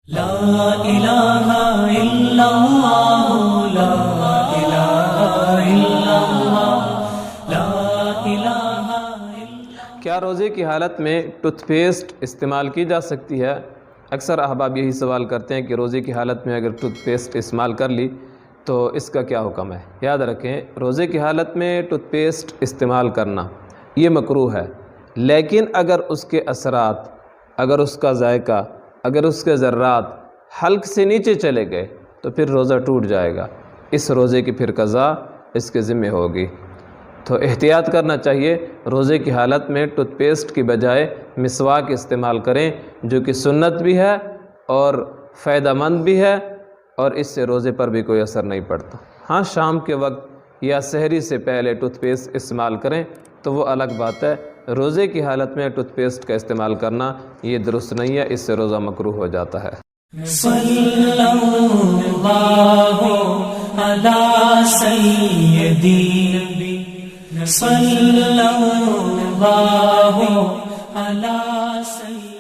لا الہ الا اللہ لا الہ الا اللہ لا الہ الا۔ کیا روزے کی حالت میں ٹوتھ پیسٹ استعمال کی جا سکتی ہے؟ اکثر احباب یہی سوال کرتے ہیں کہ روزے کی حالت میں اگر ٹوتھ پیسٹ استعمال کر لی تو اس کا کیا حکم ہے؟ یاد رکھیں، روزے کی حالت میں ٹوتھ پیسٹ استعمال کرنا یہ مکروہ ہے، لیکن اگر اس کے اثرات، اگر اس کا ذائقہ، اگر اس کے ذرات حلق سے نیچے چلے گئے تو پھر روزہ ٹوٹ جائے گا، اس روزے کی پھر قضا اس کے ذمہ ہوگی۔ تو احتیاط کرنا چاہیے، روزے کی حالت میں ٹوتھ پیسٹ کی بجائے مسواک استعمال کریں، جو کہ سنت بھی ہے اور فائدہ مند بھی ہے، اور اس سے روزے پر بھی کوئی اثر نہیں پڑتا۔ ہاں، شام کے وقت یا سحری سے پہلے ٹوتھ پیسٹ استعمال کریں تو وہ الگ بات ہے۔ روزے کی حالت میں ٹوتھ پیسٹ کا استعمال کرنا یہ درست نہیں ہے، اس سے روزہ مکروہ ہو جاتا ہے۔ صلی اللہ علی سیدنا صلی اللہ علی سیدنا